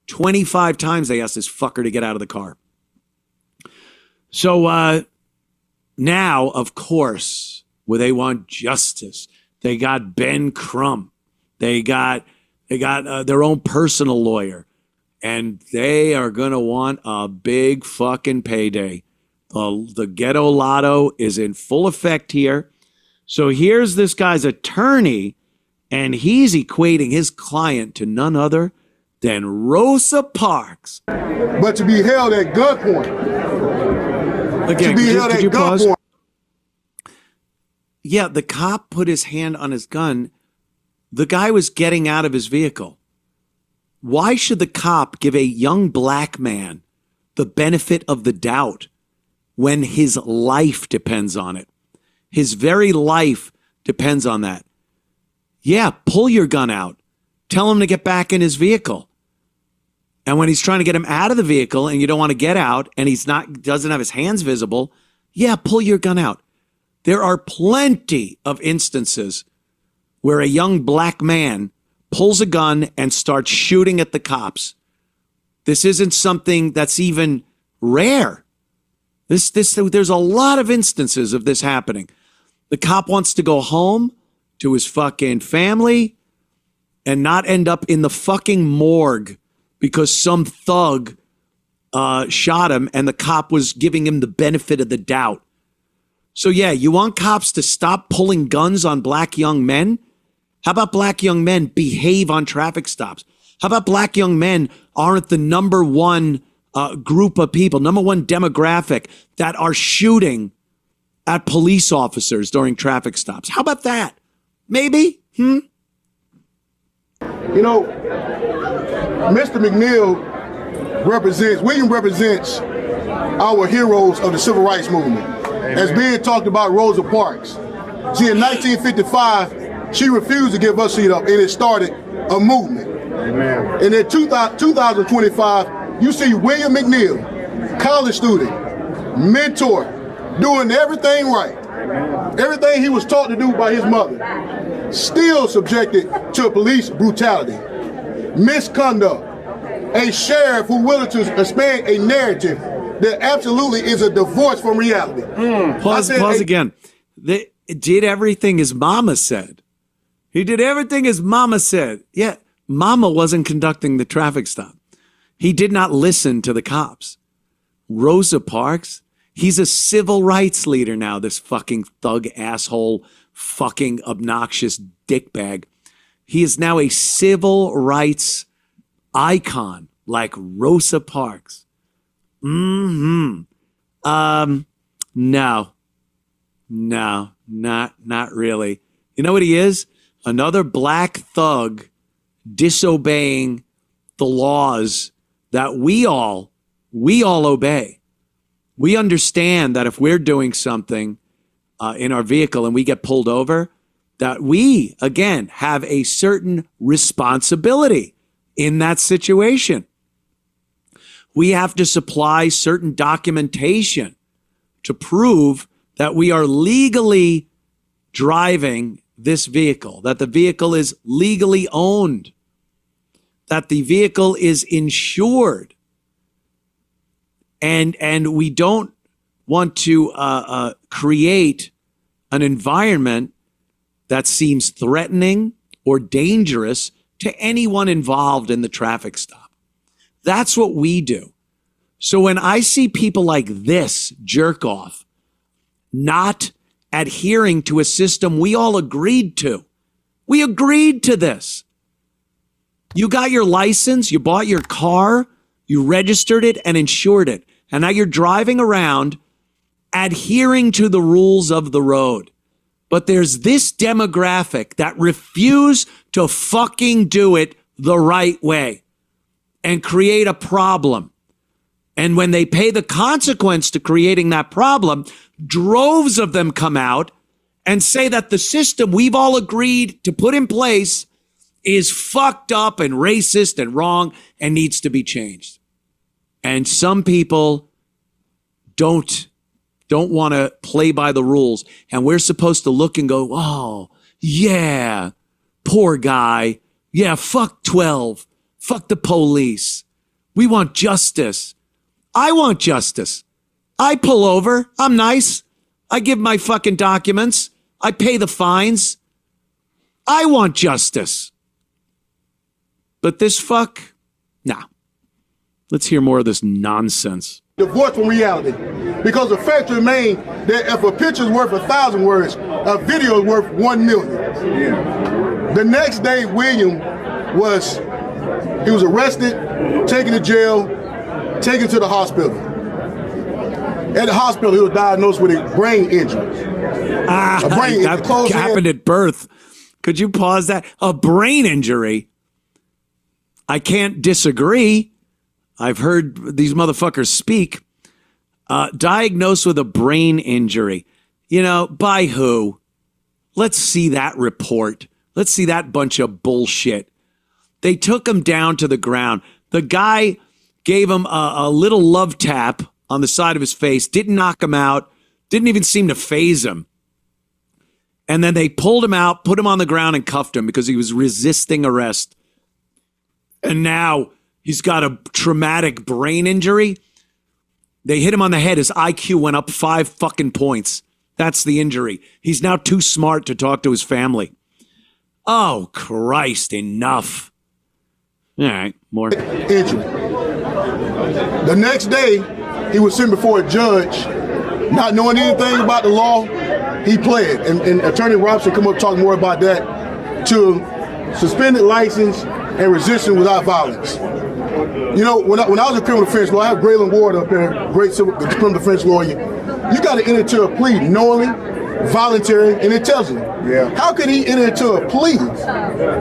25 times they asked this fucker to get out of the car. So now, of course, where they want justice, they got Ben Crump. They got their own personal lawyer. And they are going to want a big fucking payday. The Getto lotto is in full effect here. So here's this guy's attorney, and he's equating his client to none other than Rosa Parks. But to be held at gunpoint. Again, could you pause? Yeah, the cop put his hand on his gun. The guy was getting out of his vehicle. Why should the cop give a young black man the benefit of the doubt when his life depends on it? His very life depends on that. Yeah, pull your gun out. Tell him to get back in his vehicle. And when he's trying to get him out of the vehicle and you don't want to get out and doesn't have his hands visible, yeah, pull your gun out. There are plenty of instances where a young black man pulls a gun and starts shooting at the cops. This isn't something that's even rare. There's a lot of instances of this happening. The cop wants to go home to his fucking family and not end up in the fucking morgue because some thug shot him and the cop was giving him the benefit of the doubt. So yeah, you want cops to stop pulling guns on black young men? How about black young men behave on traffic stops? How about black young men aren't the number one group of people, number one demographic that are shooting at police officers during traffic stops? How about that? Maybe? You know, Mr. McNeil William represents our heroes of the civil rights movement. As being talked about Rosa Parks. See, in 1955, she refused to give her seat up, and it started a movement. Amen. And in 2025, you see William McNeil, college student, mentor, doing everything right. Amen. Everything he was taught to do by his mother, still subjected to police brutality, misconduct, a sheriff who willing to expand a narrative that absolutely is a divorce from reality. Pause again. They did everything his mama said. He did everything his mama said. Yeah, mama wasn't conducting the traffic stop. He did not listen to the cops. Rosa Parks, he's a civil rights leader now, this fucking thug asshole, fucking obnoxious dickbag. He is now a civil rights icon like Rosa Parks. No, not really. You know what he is? Another black thug disobeying the laws that we all obey. We understand that if we're doing something in our vehicle and we get pulled over, that we, again, have a certain responsibility in that situation. We have to supply certain documentation to prove that we are legally driving this vehicle, that the vehicle is legally owned, that the vehicle is insured. And we don't want to create an environment that seems threatening or dangerous to anyone involved in the traffic stop. That's what we do. So when I see people like this jerk off not adhering to a system we all agreed to, we agreed to this. You got your license, you bought your car, you registered it and insured it. And now you're driving around adhering to the rules of the road. But there's this demographic that refuse to fucking do it the right way and create a problem. And when they pay the consequence to creating that problem, droves of them come out and say that the system we've all agreed to put in place is fucked up and racist and wrong and needs to be changed. And some people don't want to play by the rules. And we're supposed to look and go, oh, yeah, poor guy. Yeah, fuck 12. Fuck the police. We want justice. I want justice. I pull over. I'm nice. I give my fucking documents. I pay the fines. I want justice. But this fuck, nah. Let's hear more of this nonsense. Divorced from reality. Because the fact remains that if a picture's worth 1,000 words, a video is worth 1 million. Yeah. The next day, William was arrested, taken to jail, taken to the hospital. At the hospital, he was diagnosed with a brain injury. A brain injury. That happened at birth. Could you pause that? A brain injury? I can't disagree. I've heard these motherfuckers speak. Diagnosed with a brain injury. You know, by who? Let's see that report. Let's see that bunch of bullshit. They took him down to the ground. The guy gave him a little love tap on the side of his face, didn't knock him out, didn't even seem to faze him. And then they pulled him out, put him on the ground and cuffed him because he was resisting arrest. And now he's got a traumatic brain injury. They hit him on the head. His IQ went up 5 fucking points. That's the injury. He's now too smart to talk to his family. Oh, Christ, enough. All right, more. Injury. The next day, he was sent before a judge, not knowing anything about the law. He pled, and Attorney Robson come up talking more about that, to suspended license and resistance without violence. You know, when I was a criminal defense lawyer, I have Graylin Ward up there, great criminal defense lawyer. You got to enter into a plea knowingly, voluntary, and intelligent. Yeah. How could he enter into a plea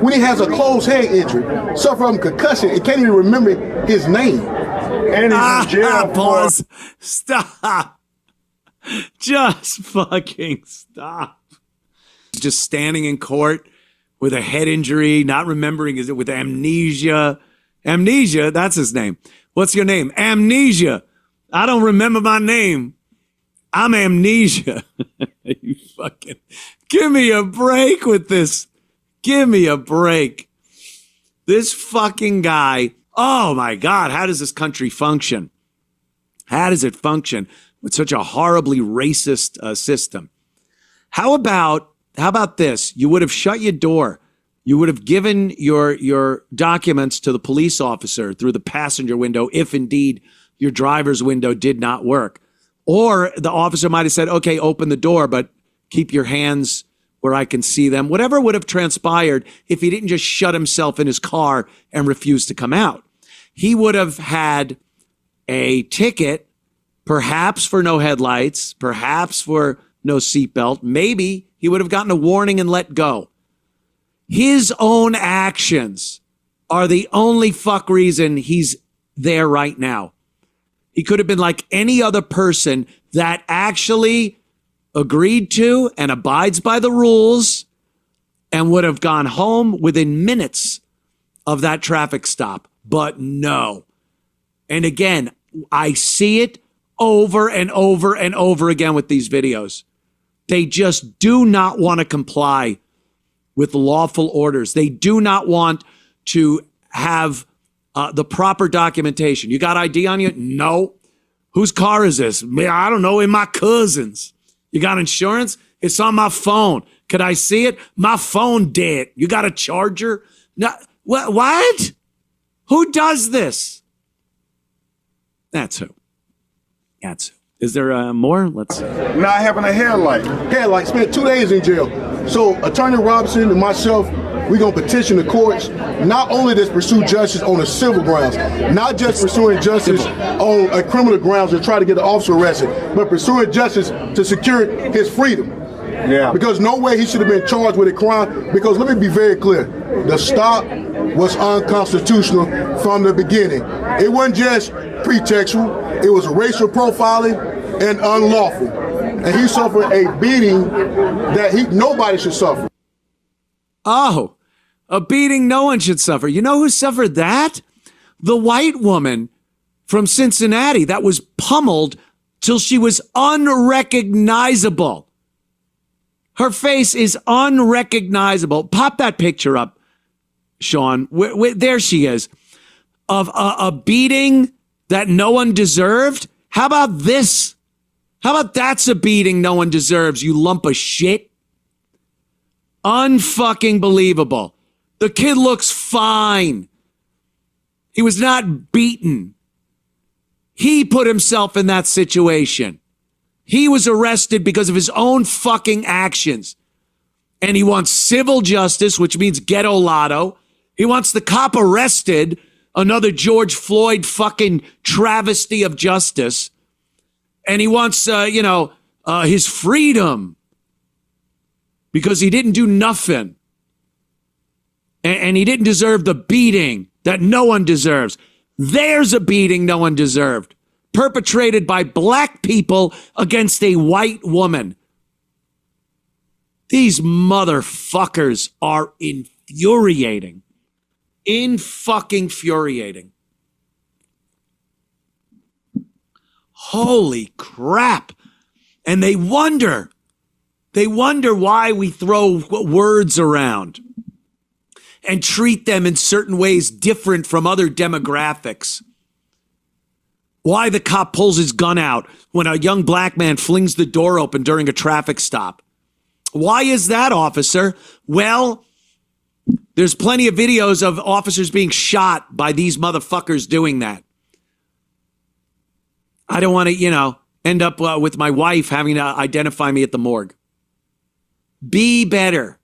when he has a closed head injury, suffer from concussion, and can't even remember his name? And he's in jail. Pause. Stop. Just fucking stop. Just standing in court with a head injury, not remembering, is it with amnesia? Amnesia, that's his name. What's your name? Amnesia. I don't remember my name. I'm amnesia. You fucking give me a break with this. Give me a break. This fucking guy. Oh my God. How does this country function? How does it function with such a horribly racist system? How about this? You would have shut your door. You would have given your documents to the police officer through the passenger window if indeed your driver's window did not work. Or the officer might have said, okay, open the door, but keep your hands where I can see them. Whatever would have transpired if he didn't just shut himself in his car and refuse to come out. He would have had a ticket, perhaps for no headlights, perhaps for no seatbelt. Maybe he would have gotten a warning and let go. His own actions are the only fuck reason he's there right now. He could have been like any other person that actually agreed to and abides by the rules and would have gone home within minutes of that traffic stop. But no. And again, I see it over and over and over again with these videos. They just do not want to comply with lawful orders. They do not want to have the proper documentation. You got ID on you? No. Whose car is this? I don't know. In my cousin's. You got insurance? It's on my phone. Could I see it? My phone dead. You got a charger? No. What? Who does this? That's who. That's who. Is there more? Let's see. Not having a headlight. Headlight. Spent 2 days in jail. So Attorney Robinson and myself, we're going to petition the courts, not only to pursue justice on the civil grounds, not just pursuing justice on a criminal grounds and try to get the officer arrested, but pursuing justice to secure his freedom. Yeah. Because no way he should have been charged with a crime. Because let me be very clear, the stop was unconstitutional from the beginning. It wasn't just pretextual, it was racial profiling and unlawful. And he suffered a beating that nobody should suffer. Oh, a beating no one should suffer. You know who suffered that? The white woman from Cincinnati that was pummeled till she was unrecognizable. Her face is unrecognizable. Pop that picture up, Sean. There she is. of a beating that no one deserved? How about this? How about that's a beating no one deserves, you lump of shit? Unfucking believable. The kid looks fine. He was not beaten. He put himself in that situation. He was arrested because of his own fucking actions. And he wants civil justice, which means ghetto lotto. He wants the cop arrested, another George Floyd fucking travesty of justice. And he wants, his freedom because he didn't do nothing. And he didn't deserve the beating that no one deserves. There's a beating no one deserved, perpetrated by black people against a white woman. These motherfuckers are infuriating. In-fucking-furiating. Holy crap. And they wonder why we throw words around and treat them in certain ways different from other demographics. Why the cop pulls his gun out when a young black man flings the door open during a traffic stop. Why is that, officer? Well, there's plenty of videos of officers being shot by these motherfuckers doing that. I don't want to, end up with my wife having to identify me at the morgue. Be better.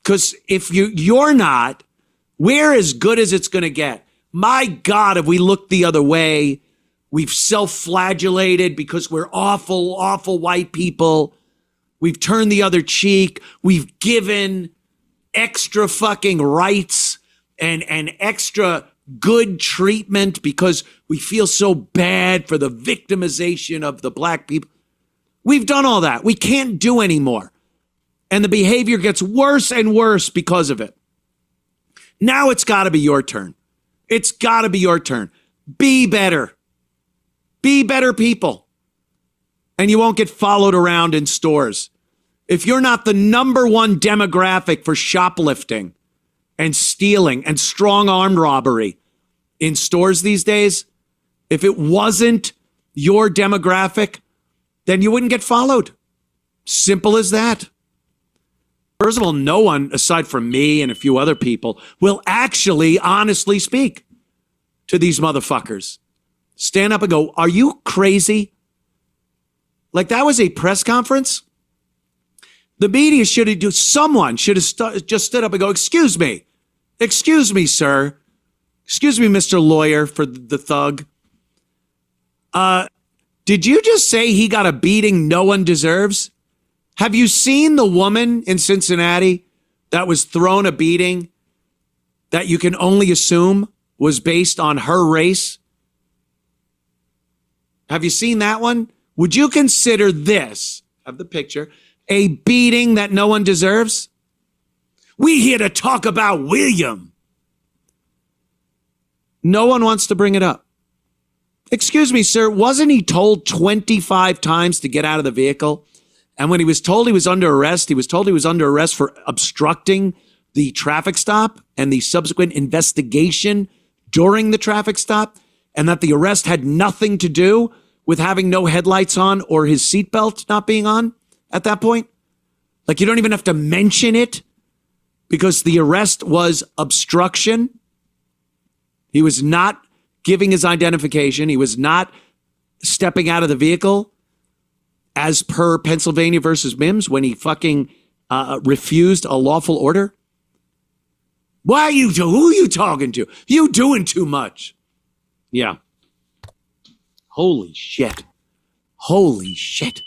Because if you're not, we're as good as it's going to get. My God, have we looked the other way? We've self-flagellated because we're awful, awful white people. We've turned the other cheek. We've given extra fucking rights and extra good treatment because we feel so bad for the victimization of the black people. We've done all that. We can't do anymore. And the behavior gets worse and worse because of it. Now it's got to be your turn. It's got to be your turn. Be better. Be better people. And you won't get followed around in stores. If you're not the number one demographic for shoplifting and stealing and strong arm robbery in stores these days, if it wasn't your demographic, then you wouldn't get followed. Simple as that. First of all, no one, aside from me and a few other people, will actually honestly speak to these motherfuckers. Stand up and go, are you crazy? Like that was a press conference? The media should have, someone should have just stood up and go, excuse me, sir. Excuse me, Mr. Lawyer for the thug. Did you just say he got a beating no one deserves? Have you seen the woman in Cincinnati that was thrown a beating that you can only assume was based on her race? Have you seen that one? Would you consider this, of the picture, a beating that no one deserves? We here to talk about William. No one wants to bring it up. Excuse me, sir, wasn't he told 25 times to get out of the vehicle? And when he was told he was under arrest, he was told he was under arrest for obstructing the traffic stop and the subsequent investigation during the traffic stop, and that the arrest had nothing to do with having no headlights on or his seatbelt not being on at that point. Like you don't even have to mention it because the arrest was obstruction. He was not giving his identification. He was not stepping out of the vehicle as per Pennsylvania versus Mims when he fucking refused a lawful order. Who are you talking to? You doing too much. Yeah. Holy shit. Holy shit.